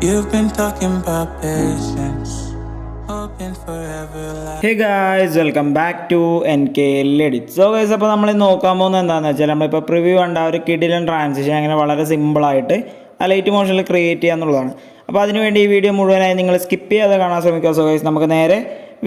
You've been talking about patience, hoping forever like. Hey guys, welcome back to NKL EDITS. So guys, അപ്പോൾ നമ്മൾ നോക്കാൻ പോകുന്നത് എന്താണെന്ന് വെച്ചാൽ നമ്മളിപ്പോൾ പ്രിവ്യൂ കണ്ട ഒരു കിഡിലൻ ട്രാൻസിഷൻ അങ്ങനെ വളരെ സിമ്പിളായിട്ട് അലൈറ്റ് മോഷനിൽ ക്രിയേറ്റ് ചെയ്യുക എന്നുള്ളതാണ്. അപ്പോൾ അതിനുവേണ്ടി ഈ വീഡിയോ മുഴുവനായി നിങ്ങൾ സ്കിപ്പ് ചെയ്യാതെ കാണാൻ ശ്രമിക്കുക. സോ ഗൈസ് നമുക്ക് നേരെ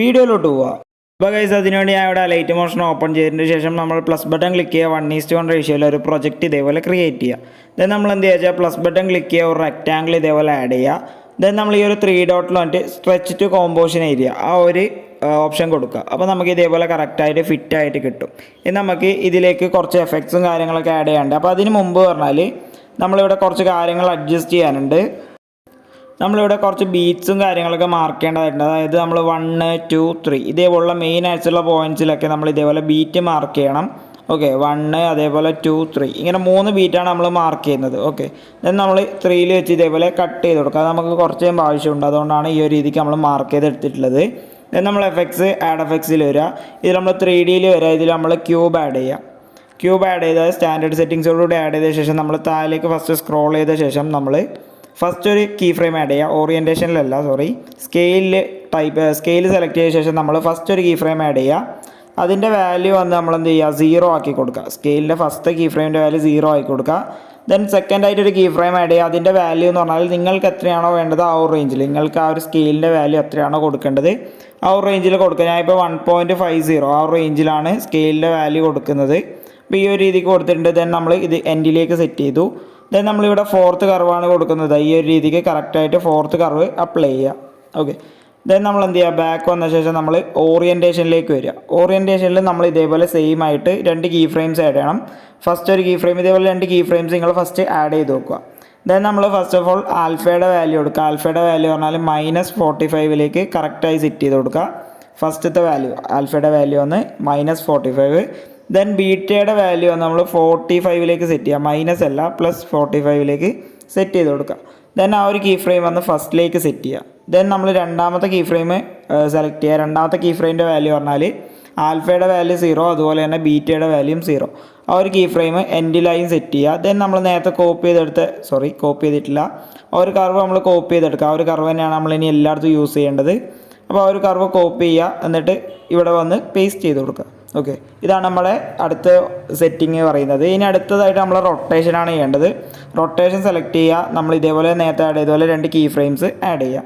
വീഡിയോയിലോട്ട് പോവാം. അപ്പോൾ ഗൈസ് അതിനുവേണ്ടി ഞാൻ ഇവിടെ അലൈറ്റ് മോഷൻ ഓപ്പൺ ചെയ്തതിന് ശേഷം നമ്മൾ പ്ലസ് ബട്ടൺ ക്ലിക്ക് ചെയ്യുക. 1:1 റേഷ്യോയിൽ ഒരു പ്രൊജക്റ്റ് ഇതേപോലെ ക്രിയേറ്റ് ചെയ്യുക. ദെൻ നമ്മൾ എന്ത് ചെയ്യുക, പ്ലസ് ബട്ടൺ ക്ലിക്ക് ചെയ്യുക, ഒരു റെക്റ്റാങ്കിൾ ഇതേപോലെ ആഡ് ചെയ്യുക. ദെൻ നമ്മൾ ഈ ഒരു 3 ഡോട്ടിൽ വന്നിട്ട് സ്ട്രെച്ച് ടു കോമ്പോസിഷൻ ഏരിയ ആ ഒരു ഓപ്ഷൻ കൊടുക്കുക. അപ്പോൾ നമുക്ക് ഇതേപോലെ കറക്റ്റായിട്ട് ഫിറ്റായിട്ട് കിട്ടും. ഇനി നമുക്ക് ഇതിലേക്ക് കുറച്ച് എഫക്ട്സും കാര്യങ്ങളൊക്കെ ആഡ് ചെയ്യാനുണ്ട്. അപ്പോൾ അതിന് മുമ്പ് പറഞ്ഞാൽ നമ്മളിവിടെ കുറച്ച് കാര്യങ്ങൾ അഡ്ജസ്റ്റ് ചെയ്യാനുണ്ട്. നമ്മളിവിടെ കുറച്ച് ബീറ്റ്സും കാര്യങ്ങളൊക്കെ മാർക്ക് ചെയ്യേണ്ടതായിട്ടുണ്ട്. അതായത് നമ്മൾ 1, 2, 3 ഇതേപോലുള്ള മെയിൻ ആയിട്ടുള്ള പോയിൻറ്റ്സിലൊക്കെ നമ്മൾ ഇതേപോലെ ബീറ്റ് മാർക്ക് ചെയ്യണം. ഓക്കെ, 1 അതേപോലെ 2, 3 ഇങ്ങനെ 3 ബീറ്റാണ് നമ്മൾ മാർക്ക് ചെയ്യുന്നത്. ഓക്കെ, ദെൻ നമ്മൾ 3ൽ വെച്ച് ഇതേപോലെ കട്ട് ചെയ്ത് കൊടുക്കുക. അത് നമുക്ക് കുറച്ച് കഴിയുമ്പോൾ ആവശ്യമുണ്ട്, അതുകൊണ്ടാണ് ഈ ഒരു രീതിക്ക് നമ്മൾ മാർക്ക് ചെയ്തെടുത്തിട്ടുള്ളത്. ദെൻ നമ്മൾ എഫക്ട്സ് ആഡ് എഫക്ട്സിൽ വരിക. ഇതിൽ നമ്മൾ 3Dയിൽ വരിക. ഇതിൽ നമ്മൾ ക്യൂബ് ആഡ് ചെയ്യുക. ക്യൂബ് ആഡ് ചെയ്താൽ സ്റ്റാൻഡേർഡ് സെറ്റിങ്സോടുകൂടി ആഡ് ചെയ്ത ശേഷം നമ്മൾ താഴേക്ക് ഫസ്റ്റ് സ്ക്രോൾ ചെയ്ത ശേഷം നമ്മൾ ഫസ്റ്റ് ഒരു കീ ഫ്രെയിം ആഡ് ചെയ്യുക. ഓറിയൻറ്റേഷനിലല്ല, സ്കെയിൽ സെലക്ട് ചെയ്ത ശേഷം നമ്മൾ ഫസ്റ്റ് ഒരു കീ ഫ്രെയിം ആഡ് ചെയ്യുക. അതിൻ്റെ വാല്യൂ വന്ന് നമ്മൾ എന്ത് ചെയ്യുക, 0 ആക്കി കൊടുക്കുക. സ്കെയിലിൻ്റെ ഫസ്റ്റ് കീ ഫ്രെയിമിൻ്റെ വാല്യൂ 0 ആക്കി കൊടുക്കുക. ദെൻ സെക്കൻഡായിട്ടൊരു കീ ഫ്രെയിം ആഡ് ചെയ്യുക. അതിൻ്റെ വാല്യൂ എന്ന് പറഞ്ഞാൽ നിങ്ങൾക്ക് എത്രയാണോ വേണ്ടത് ആ ഒരു റേഞ്ചിൽ, നിങ്ങൾക്ക് ആ ഒരു സ്കെയിലിൻ്റെ വാല്യൂ എത്രയാണോ കൊടുക്കേണ്ടത് ആ ഒരു റേഞ്ചിൽ കൊടുക്കുക. ഞാനിപ്പോൾ 1.50 ആ ഒരു റേഞ്ചിലാണ് സ്കെയിലിൻ്റെ വാല്യൂ കൊടുക്കുന്നത്. അപ്പോൾ ഈ ഒരു രീതിക്ക് കൊടുത്തിട്ടുണ്ട്. ദെൻ നമ്മൾ ഇത് എൻഡിലേക്ക് സെറ്റ് ചെയ്തു. ദെൻ നമ്മളിവിടെ 4th കർവാണ് കൊടുക്കുന്നത്. ഈ ഒരു രീതിക്ക് കറക്റ്റായിട്ട് 4th കർവ് അപ്ലൈ ചെയ്യുക. ഓക്കെ, ദെൻ നമ്മൾ എന്ത് ചെയ്യുക, ബാക്ക് വന്ന ശേഷം നമ്മൾ ഓറിയൻറ്റേഷനിലേക്ക് വരിക. ഓറിയൻറ്റേഷനിൽ നമ്മൾ ഇതേപോലെ സെയിം ആയിട്ട് 2 കീ ഫ്രെയിംസ് ആഡ് ചെയ്യണം. ഫസ്റ്റ് ഒരു കീ ഫ്രെയിം ഇതേപോലെ 2 കീ ഫ്രെയിംസ് നിങ്ങൾ ഫസ്റ്റ് ആഡ് ചെയ്ത് നോക്കുക. ദെൻ നമ്മൾ ഫസ്റ്റ് ഓഫ് ഓൾ ആൽഫയുടെ വാല്യൂ കൊടുക്കുക. ആൽഫയുടെ വാല്യൂ പറഞ്ഞാൽ -45ലേക്ക് കറക്റ്റായി സെറ്റ് ചെയ്ത് കൊടുക്കുക. ഫസ്റ്റത്തെ വാല്യൂ ആൽഫയുടെ വാല്യൂ വന്ന് -45. ദെൻ ബീറ്റയുടെ വാല്യൂ വന്ന് നമ്മൾ 45ലേക്ക് സെറ്റ് ചെയ്യുക. മൈനസ് അല്ല, +45ലേക്ക് സെറ്റ് ചെയ്ത് കൊടുക്കുക. ദെൻ ആ ഒരു കീ ഫ്രെയിം വന്ന് ഫസ്റ്റിലേക്ക് സെറ്റ് ചെയ്യുക. ദെൻ നമ്മൾ രണ്ടാമത്തെ കീ ഫ്രെയിം സെലക്ട് ചെയ്യുക. രണ്ടാമത്തെ കീ ഫ്രെയിമിൻ്റെ വാല്യൂ പറഞ്ഞാൽ ആൽഫയുടെ വാല്യൂ 0, അതുപോലെ തന്നെ ബീറ്റയുടെ വാല്യൂം 0. ആ ഒരു കീ ഫ്രെയിം എൻഡിലായും സെറ്റ് ചെയ്യുക. ദെൻ നമ്മൾ നേരത്തെ കോപ്പി ചെയ്തിട്ടില്ല, ആ ഒരു കർവ് നമ്മൾ കോപ്പി ചെയ്തെടുക്കുക. ആ ഒരു കർവ് തന്നെയാണ് നമ്മളിനി എല്ലായിടത്തും യൂസ് ചെയ്യേണ്ടത്. അപ്പോൾ ആ ഒരു കർവ് കോപ്പി ചെയ്യുക, എന്നിട്ട് ഇവിടെ വന്ന് പേസ്റ്റ് ചെയ്ത് കൊടുക്കുക. ഓക്കെ, ഇതാണ് നമ്മുടെ അടുത്ത സെറ്റിങ് പറയുന്നത്. ഇനി അടുത്തതായിട്ട് നമ്മൾ റൊട്ടേഷനാണ് ചെയ്യേണ്ടത്. റൊട്ടേഷൻ സെലക്ട് ചെയ്യുക. നമ്മൾ ഇതേപോലെ നേരത്തെ ആഡ് ചെയ്തപോലെ 2 കീ ഫ്രെയിംസ് ആഡ് ചെയ്യുക.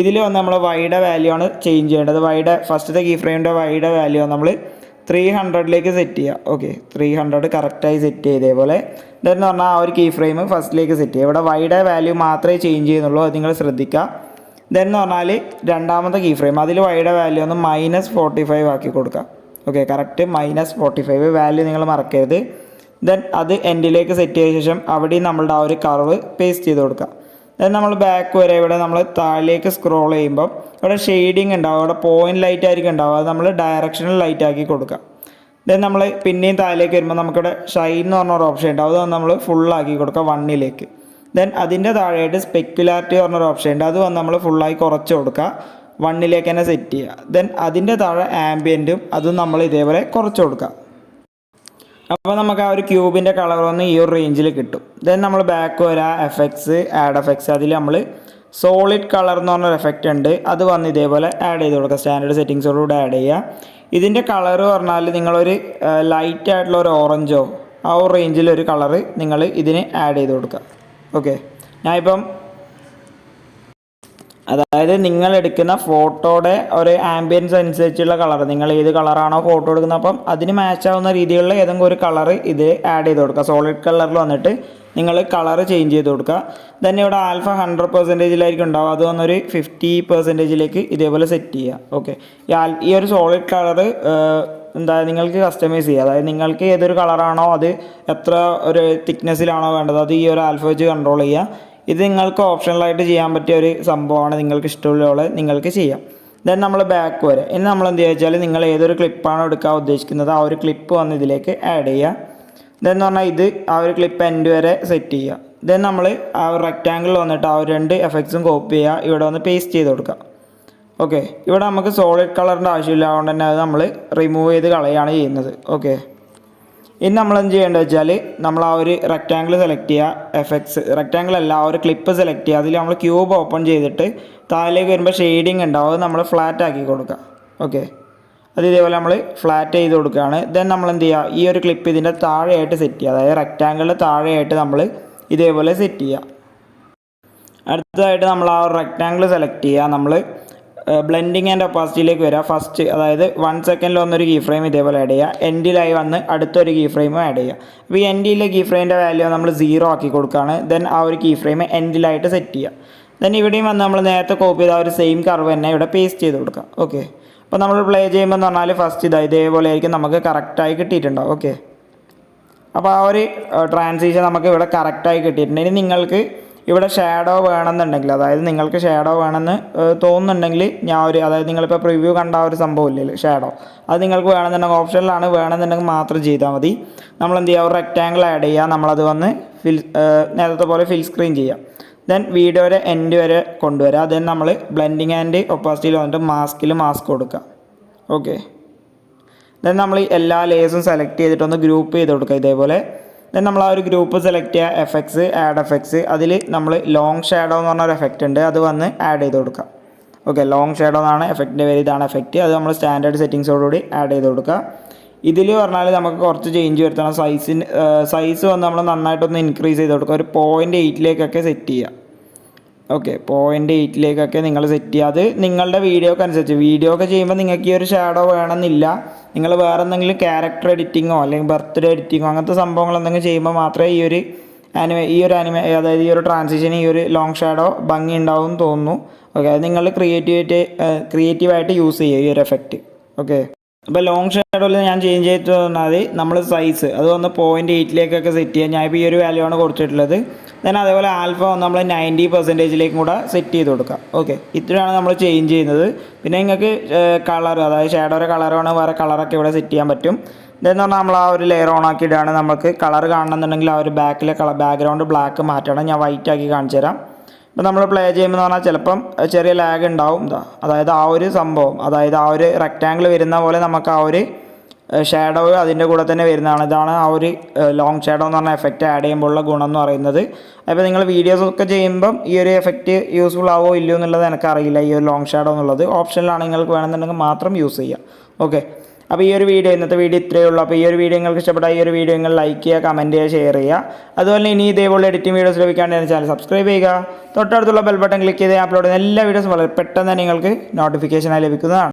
ഇതിൽ വന്ന് നമ്മൾ വൈയുടെ വാല്യൂ ആണ് ചേഞ്ച് ചെയ്യേണ്ടത്. ഫസ്റ്റത്തെ കീ ഫ്രെയിമിൻ്റെ വൈയുടെ വാല്യൂ നമ്മൾ 300ലേക്ക് സെറ്റ് ചെയ്യുക. ഓക്കെ, 300 കറക്റ്റായി സെറ്റ് ചെയ്ത് ഇതേപോലെ. ഇതെന്ന് പറഞ്ഞാൽ ആ ഒരു കീ ഫ്രെയിം ഫസ്റ്റിലേക്ക് സെറ്റ് ചെയ്യുക. ഇവിടെ വൈയുടെ വാല്യൂ മാത്രമേ ചേഞ്ച് ചെയ്യുന്നുള്ളൂ, അത് നിങ്ങൾ ശ്രദ്ധിക്കുക. ഇതെന്ന് പറഞ്ഞാൽ രണ്ടാമത്തെ കീ ഫ്രെയിം അതിൽ വൈയുടെ വാല്യൂ ഒന്ന് -45 ആക്കി കൊടുക്കുക. ഓക്കെ, കറക്റ്റ് -45 വാല്യൂ നിങ്ങൾ മറക്കരുത്. ദെൻ അത് എൻഡിലേക്ക് സെറ്റ് ചെയ്ത ശേഷം അവിടെയും നമ്മളുടെ ആ ഒരു കർവ് പേസ്റ്റ് ചെയ്ത് കൊടുക്കുക. ദെൻ നമ്മൾ ബാക്ക് വരെ ഇവിടെ നമ്മൾ താഴേക്ക് സ്ക്രോൾ ചെയ്യുമ്പം ഇവിടെ ഷെയ്ഡിങ് ഉണ്ടാവും, അവിടെ പോയിൻറ്റ് ലൈറ്റ് ആയിരിക്കും ഉണ്ടാവും, അത് നമ്മൾ ഡയറക്ഷണൽ ലൈറ്റ് ആക്കി കൊടുക്കുക. ദെൻ നമ്മൾ പിന്നെയും താഴേക്ക് വരുമ്പോൾ നമുക്കിവിടെ ഷൈൻ എന്ന് പറഞ്ഞൊരു ഓപ്ഷൻ ഉണ്ടാവും, അത് നമ്മൾ ഫുള്ളാക്കി കൊടുക്കുക 1ലേക്ക്. ദെൻ അതിൻ്റെ താഴെയായിട്ട് സ്പെക്കുലാരിറ്റി പറഞ്ഞൊരു ഓപ്ഷൻ ഉണ്ട്, അത് വന്ന് നമ്മൾ ഫുള്ളായി കുറച്ച് കൊടുക്കുക, 1ലേക്ക് തന്നെ സെറ്റ് ചെയ്യുക. ദെൻ അതിൻ്റെ താഴെ ആംബിയൻറ്റും അതും നമ്മൾ ഇതേപോലെ കുറച്ച് കൊടുക്കുക. അപ്പോൾ നമുക്ക് ആ ഒരു ക്യൂബിൻ്റെ കളർ വന്ന് ഈ ഒരു റേഞ്ചിൽ കിട്ടും. ദെൻ നമ്മൾ ബാക്ക് വരാം, എഫക്ട്സ് ആഡ് എഫക്ട്സ്, അതിൽ നമ്മൾ സോളിഡ് കളർ എന്ന് പറഞ്ഞൊരു എഫക്റ്റ് ഉണ്ട്, അത് വന്ന് ഇതേപോലെ ആഡ് ചെയ്ത് കൊടുക്കുക. സ്റ്റാൻഡേർഡ് സെറ്റിങ്സോടുകൂടി ആഡ് ചെയ്യുക. ഇതിൻ്റെ കളർ പറഞ്ഞാൽ നിങ്ങളൊരു ലൈറ്റ് ആയിട്ടുള്ള ഒരു ഓറഞ്ചോ ആ ഒരു റേഞ്ചിലൊരു കളറ് നിങ്ങൾ ഇതിന് ആഡ് ചെയ്ത് കൊടുക്കുക. ഓക്കെ, ഞാനിപ്പം അതായത് നിങ്ങൾ എടുക്കുന്ന ഫോട്ടോയുടെ ഒരു ആംബിയൻസ് അനുസരിച്ചുള്ള കളർ, നിങ്ങൾ ഏത് കളറാണോ ഫോട്ടോ എടുക്കുന്നത് അപ്പം അതിന് മാച്ച് ആവുന്ന രീതിയിലുള്ള ഏതെങ്കിലും ഒരു കളർ ഇത് ആഡ് ചെയ്ത് കൊടുക്കുക. സോളിഡ് കളറിൽ വന്നിട്ട് നിങ്ങൾ കളർ ചേഞ്ച് ചെയ്ത് കൊടുക്കുക. തന്നെ ഇവിടെ ആൽഫ 100%ലായിരിക്കും ഉണ്ടാവുക, അത് വന്നൊരു 50%ലേക്ക് ഇതേപോലെ സെറ്റ് ചെയ്യുക. ഓക്കെ, ഈ ഒരു സോളിഡ് കളർ നിങ്ങൾക്ക് കസ്റ്റമൈസ് ചെയ്യുക. അതായത് നിങ്ങൾക്ക് ഏതൊരു കളറാണോ അത് എത്ര ഒരു തിക്നെസ്സിലാണോ വേണ്ടത് അത് ഈ ഒരു ആൽഫ വെച്ച് കൺട്രോൾ ചെയ്യുക. ഇത് നിങ്ങൾക്ക് ഓപ്ഷണലായിട്ട് ചെയ്യാൻ പറ്റിയ ഒരു സംഭവമാണ്, നിങ്ങൾക്ക് ഇഷ്ടമുള്ള പോലെ നിങ്ങൾക്ക് ചെയ്യാം. ദെൻ നമ്മൾ ബാക്ക് വരെ. ഇനി നമ്മൾ എന്ത് ചെയ്യുക വെച്ചാൽ നിങ്ങൾ ഏതൊരു ക്ലിപ്പാണോ എടുക്കാൻ ഉദ്ദേശിക്കുന്നത് ആ ഒരു ക്ലിപ്പ് വന്ന് ഇതിലേക്ക് ആഡ് ചെയ്യുക. ഇതെന്ന് പറഞ്ഞാൽ ഇത് ആ ഒരു ക്ലിപ്പ് എൻഡ് വരെ സെറ്റ് ചെയ്യുക. ദെൻ നമ്മൾ ആ ഒരു റെക്റ്റാങ്കിൾ വന്നിട്ട് ആ ഒരു 2 എഫക്ട്സും കോപ്പി ചെയ്യുക, ഇവിടെ വന്ന് പേസ്റ്റ് ചെയ്ത് കൊടുക്കുക. ഓക്കെ, ഇവിടെ നമുക്ക് സോളിഡ് കളറിൻ്റെ ആവശ്യമില്ല, അതുകൊണ്ട് തന്നെ അത് നമ്മൾ റിമൂവ് ചെയ്ത് കളയുകയാണ് ചെയ്യുന്നത്. ഓക്കെ, ഇനി നമ്മൾ എന്ത് ചെയ്യേണ്ടത് വെച്ചാൽ നമ്മൾ ആ ഒരു റെക്റ്റാങ്കിൾ സെലക്ട് ചെയ്യുക, എഫക്ട്സ് റെക്റ്റാങ്കിൾ അല്ല ആ ഒരു ക്ലിപ്പ് സെലക്ട് ചെയ്യുക, അതിൽ നമ്മൾ ക്യൂബ് ഓപ്പൺ ചെയ്തിട്ട് താഴേക്ക് വരുമ്പോൾ ഷെയ്ഡിങ് ഉണ്ടാവും, അത് നമ്മൾ ഫ്ലാറ്റ് ആക്കി കൊടുക്കുക. ഓക്കെ, അത് ഇതേപോലെ നമ്മൾ ഫ്ലാറ്റ് ചെയ്ത് കൊടുക്കുകയാണ്. ദെൻ നമ്മൾ എന്ത് ചെയ്യുക, ഈ ഒരു ക്ലിപ്പ് ഇതിൻ്റെ താഴെയായിട്ട് സെറ്റ് ചെയ്യുക, അതായത് റെക്റ്റാങ്കിളിൻ്റെ താഴെയായിട്ട് നമ്മൾ ഇതേപോലെ സെറ്റ് ചെയ്യുക. അടുത്തതായിട്ട് നമ്മൾ ആ ഒരു റെക്റ്റാങ്കിൾ സെലക്ട് ചെയ്യുക, നമ്മൾ ബ്ലെൻഡിങ് ആൻഡ് ഒപ്പാസിറ്റിയിലേക്ക് വരിക. ഫസ്റ്റ് അതായത് 1 സെക്കൻഡിൽ വന്നൊരു കീ ഫ്രെയിം ഇതേപോലെ ആഡ് ചെയ്യുക, എൻഡിലായി വന്ന് അടുത്തൊരു കീ ഫ്രെയിമും ആഡ് ചെയ്യുക. അപ്പോൾ ഈ എൻഡിലെ കീ ഫ്രെയിമിൻ്റെ വാല്യൂ നമ്മൾ 0 ആക്കി കൊടുക്കുകയാണ്. ദെൻ ആ ഒരു കീ ഫ്രെയിം എൻഡിലായിട്ട് സെറ്റ് ചെയ്യുക. ദെൻ ഇവിടെയും വന്ന് നമ്മൾ നേരത്തെ കോപ്പി ചെയ്ത ആ ഒരു സെയിം കർവ് തന്നെ ഇവിടെ പേസ്റ്റ് ചെയ്ത് കൊടുക്കുക. ഓക്കെ, അപ്പോൾ നമ്മൾ പ്ലേ ചെയ്യുമ്പോൾ എന്ന് പറഞ്ഞാൽ ഫസ്റ്റ് ഇതേപോലെ ആയിരിക്കും നമുക്ക് കറക്റ്റായി കിട്ടിയിട്ടുണ്ടാവും. ഓക്കെ, അപ്പോൾ ആ ഒരു ട്രാൻസിഷൻ നമുക്ക് ഇവിടെ കറക്റ്റായി കിട്ടിയിട്ടുണ്ട്. ഇനി നിങ്ങൾക്ക് ഇവിടെ ഷാഡോ വേണമെന്നുണ്ടെങ്കിൽ, അതായത് നിങ്ങൾക്ക് ഷാഡോ വേണമെന്ന് തോന്നുന്നുണ്ടെങ്കിൽ അതായത് നിങ്ങളിപ്പോൾ പ്രിവ്യൂ കണ്ട ആ ഒരു സംഭവം ഇല്ലേ ഷാഡോ, അത് നിങ്ങൾക്ക് വേണമെന്നുണ്ടെങ്കിൽ ഓപ്ഷനിലാണ്, വേണമെന്നുണ്ടെങ്കിൽ മാത്രം ചെയ്താൽ മതി. നമ്മൾ എന്ത് ചെയ്യുക, ഒരു റെക്റ്റാങ്കിൾ ആഡ് ചെയ്യുക, നമ്മളത് വന്ന് നേരത്തെ പോലെ ഫിൽ സ്ക്രീൻ ചെയ്യുക. ദെൻ വീഡിയോയുടെ എൻഡ് വരെ കൊണ്ടുവരിക. ദെൻ നമ്മൾ ബ്ലെൻഡിങ് ആൻഡ് ഒപ്പാസിറ്റിയിൽ വന്നിട്ട് മാസ്ക് കൊടുക്കുക. ഓക്കെ, ദെൻ നമ്മൾ എല്ലാ ലേയേഴ്സും സെലക്ട് ചെയ്തിട്ടൊന്ന് ഗ്രൂപ്പ് ചെയ്ത് കൊടുക്കുക ഇതേപോലെ. ദെൻ നമ്മൾ ആ ഒരു ഗ്രൂപ്പ് സെലക്ട് ചെയ്യുക, എഫക്ട്സ്, ആഡ് എഫക്ട്സ്, അതിൽ നമ്മൾ ലോങ് ഷാഡോ എന്ന് പറഞ്ഞൊരു എഫക്റ്റ് ഉണ്ട്, അത് വന്ന് ആഡ് ചെയ്ത് കൊടുക്കുക. ഓക്കെ, ലോങ് ഷാഡോ എന്നാണ് എഫക്റ്റിൻ്റെ പേര്, ഇതാണ് എഫക്റ്റ്. അത് നമ്മൾ സ്റ്റാൻഡേർഡ് സെറ്റിങ്സോടുകൂടി ആഡ് ചെയ്ത് കൊടുക്കുക. ഇതിൽ പറഞ്ഞാൽ നമുക്ക് കുറച്ച് ചേഞ്ച് വരുത്തണം. സൈസ് വന്ന് നമ്മൾ നന്നായിട്ടൊന്ന് ഇൻക്രീസ് ചെയ്ത് കൊടുക്കുക, ഒരു 0.8 സെറ്റ് ചെയ്യുക. ഓക്കെ, 0.8 നിങ്ങൾ സെറ്റ് ചെയ്യുക. അത് നിങ്ങളുടെ വീഡിയോക്ക് അനുസരിച്ച്, വീഡിയോ ഒക്കെ ചെയ്യുമ്പോൾ നിങ്ങൾക്ക് ഈ ഒരു ഷാഡോ വേണമെന്നില്ല, നിങ്ങൾ വേറെ എന്തെങ്കിലും ക്യാരക്ടർ എഡിറ്റിങ്ങോ അല്ലെങ്കിൽ ബർത്ത്ഡേ എഡിറ്റിങ്ങോ അങ്ങനത്തെ സംഭവങ്ങൾ എന്തെങ്കിലും ചെയ്യുമ്പോൾ മാത്രമേ ഈ ഒരു അതായത് ഈ ഒരു ട്രാൻസിഷൻ, ഈ ഒരു ലോങ് ഷാഡോ ഭംഗി ഉണ്ടാവും എന്ന് തോന്നുന്നു. ഓക്കെ, അത് നിങ്ങൾ ക്രിയേറ്റീവായിട്ട് യൂസ് ചെയ്യുക ഈ ഒരു എഫക്റ്റ്. ഓക്കെ, അപ്പോൾ ലോങ് ഷാഡോയിൽ ഞാൻ ചേഞ്ച് ചെയ്തിട്ട് പറഞ്ഞാൽ നമ്മൾ സൈസ് അത് വന്ന് 0.8 സെറ്റ് ചെയ്യുക. ഞാൻ ഇപ്പോൾ ഈ ഒരു വാല്യൂ ആണ് കൊടുത്തിട്ടുള്ളത്. ദെൻ അതേപോലെ ആൽഫ വന്ന് നമ്മൾ 90% കൂടെ സെറ്റ് ചെയ്ത് കൊടുക്കുക. ഓക്കെ, ഇത്രയാണ് നമ്മൾ ചേഞ്ച് ചെയ്യുന്നത്. പിന്നെ നിങ്ങൾക്ക് കളർ, അതായത് ഷാഡോയുടെ കളറാണ്, വേറെ കളറൊക്കെ ഇവിടെ സെറ്റ് ചെയ്യാൻ പറ്റും. ഇതെന്ന് പറഞ്ഞാൽ നമ്മൾ ആ ഒരു ലെയർ ഓൺ ആക്കിയിട്ടാണ് നമുക്ക് കളർ കാണണമെന്നുണ്ടെങ്കിൽ ആ ഒരു ബാക്ക്ഗ്രൗണ്ട് ബ്ലാക്ക് മാറ്റണം. ഞാൻ വൈറ്റ് ആക്കി കാണിച്ചു തരാം. ഇപ്പോൾ നമ്മൾ പ്ലേ ചെയ്യുമ്പോൾ പറഞ്ഞാൽ ചിലപ്പം ചെറിയ ലാഗ് ഉണ്ടാവും. അതായത് ആ ഒരു സംഭവം, അതായത് ആ ഒരു റെക്റ്റാങ്കിൾ വരുന്ന പോലെ നമുക്ക് ആ ഒരു ഷാഡോ അതിൻ്റെ കൂടെ തന്നെ വരുന്നതാണ്. ഇതാണ് ആ ഒരു ലോങ് ഷാഡോ എന്ന് പറഞ്ഞ എഫക്റ്റ് ആഡ് ചെയ്യുമ്പോഴുള്ള ഗുണം എന്ന് പറയുന്നത്. അപ്പോൾ നിങ്ങൾ വീഡിയോസൊക്കെ ചെയ്യുമ്പം ഈ ഒരു എഫക്റ്റ് യൂസ്ഫുൾ ആവോ ഇല്ലയോ എന്നുള്ളത് എനിക്കറിയില്ല. ഈ ഒരു ലോങ് ഷാഡോ എന്നുള്ളത് ഓപ്ഷനിലാണ്, നിങ്ങൾക്ക് വേണമെന്നുണ്ടെങ്കിൽ മാത്രം യൂസ് ചെയ്യുക. ഓക്കെ, അപ്പോൾ ഈ ഒരു ഇന്നത്തെ വീഡിയോ ഇത്രയേ ഉള്ളൂ. അപ്പോൾ ഈ ഒരു വീഡിയോ നിങ്ങൾക്ക് ഇഷ്ടപ്പെട്ടാൽ ഈ ഒരു വീഡിയോ നിങ്ങൾ ലൈക്ക് ചെയ്യുക, കമൻറ്റ് ചെയ്യുക, ഷെയർ ചെയ്യുക. അതുപോലെ ഇനി ഇതേപോലെ എഡിറ്റിംഗ് വീഡിയോസ് ലഭിക്കാണ്ട് എൻ്റെ ചാനൽ സബ്സ്ക്രൈബ് ചെയ്യുക. തൊട്ടടുത്തുള്ള ബെൽ ബട്ടൺ ക്ലിക്ക് ചെയ്ത് അപ്ലോഡ് ചെയ്യുന്ന എല്ലാ വീഡിയോസും വളരെ പെട്ടെന്ന് നിങ്ങൾക്ക് നോട്ടിഫിക്കേഷനായി ലഭിക്കുന്നതാണ്.